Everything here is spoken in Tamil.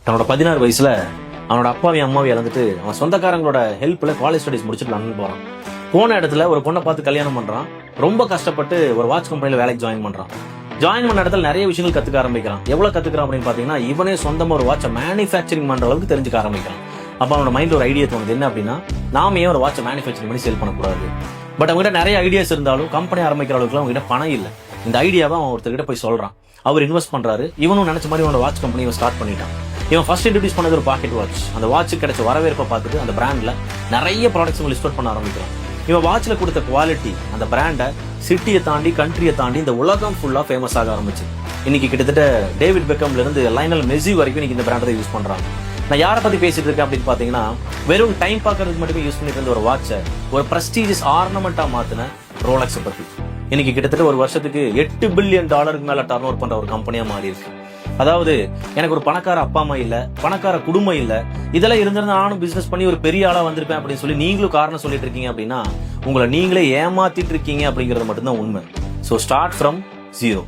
தன்னோட 16 வயசுல அவனோட அப்பாவையும் அம்மாவையும் இழந்துட்டு அவன் சொந்தக்காரங்களோட ஹெல்ப்ல காலேஜ் ஸ்டடிஸ் முடிச்சுட்டு லண்டன் போறான். போன இடத்துல ஒரு பொண்ணை பார்த்து கல்யாணம் பண்றான். ரொம்ப கஷ்டப்பட்டு ஒரு வாட்ச் கம்பெனில வேலைக்கு ஜாயின் பண்றான். ஜாயின் பண்ண இடத்துல நிறைய விஷயங்கள் கத்துக்க ஆரம்பிக்கிறான். எவ்வளவு கத்துக்கிறான் அப்படின்னு பாத்தீங்கன்னா, இவனே சொந்தமா ஒரு வாட்சை மேனுஃபேக்சரிங் பண்ற அளவுக்கு தெரிஞ்சுக்க ஆரம்பிக்கிறான். அப்ப அவனோட மைண்ட்ல ஒரு ஐடியா தோணுது, என்ன அப்படின்னா, நாம ஏன் ஒரு வாட்சை மேனுஃபேக்சரிங் பண்ணி சேல் பண்ணக்கூடாது. பட் அவங்ககிட்ட நிறைய ஐடியாஸ் இருந்தாலும் கம்பெனி ஆரம்பிக்கிற அளவுக்கு அவங்ககிட்ட பணம் இல்லை. இந்த ஐடியாவை அவன் ஒருத்தர்கிட்ட போய் சொல்றான். அவர் இன்வெஸ்ட் பண்றாரு. இவனும் நினைச்ச மாதிரி அவனோட வாட்ச் கம்பெனி ஸ்டார்ட் பண்ணிட்டான். இவன் ஃபர்ஸ்ட் இன்ட்ரோடியூஸ் பண்ணது ஒரு பாக்கெட் வாட்ச். அந்த வாட்சுக்கு கிடைச்ச வரவேற்பை பார்த்துட்டு அந்த பிராண்ட்ல நிறைய ப்ராடக்ட்ஸ் லிஸ்ட் அவுட் பண்ண ஆரம்பிக்கிறான். இவன் வாட்ச்ல கொடுத்த குவாலிட்டி அந்த பிராண்டை சிட்டியை தாண்டி கண்ட்ரியை தாண்டி இந்த உலகம் ஃபுல்லா ஃபேமஸ் ஆக ஆரம்பிச்சு. இன்னைக்கு கிட்டத்தட்ட டேவிட் பெக்கம்ல இருந்து லைனல் மெஸ்ஸி வரைக்கும் இன்னைக்கு இந்த பிராண்டை யூஸ் பண்றாங்க. நான் யாரை பத்தி பேசிட்டு இருக்கேன் அப்படின்னு பாத்தீங்கன்னா, வெறும் டைம் பார்க்கறதுக்கு மட்டுமே யூஸ் பண்ணிட்டு இருந்த ஒரு வாட்சை ஒரு பிரஸ்டீஜியஸ் ஆர்னமெண்டா மாத்தின ரோலக்ஸை பத்தி. இன்னைக்கு கிட்டத்தட்ட ஒரு வருஷத்துக்கு $8 பில்லியன் மேல டர்ன் ஓவர் பண்ற ஒரு கம்பெனியா மாறி இருக்கு. அதாவது, எனக்கு ஒரு பணக்கார அப்பா அம்மா இல்ல, பணக்கார குடும்பம் இல்ல, இதெல்லாம் இருந்திருந்தா நானும் பிசினஸ் பண்ணி ஒரு பெரிய ஆளா வந்திருப்பேன் அப்படின்னு சொல்லி நீங்களும் காரணம் சொல்லிட்டு இருக்கீங்க அப்படின்னா, உங்களை நீங்களே ஏமாத்திட்டு இருக்கீங்க அப்படிங்கறது மட்டும்தான் உண்மை. So start from 0.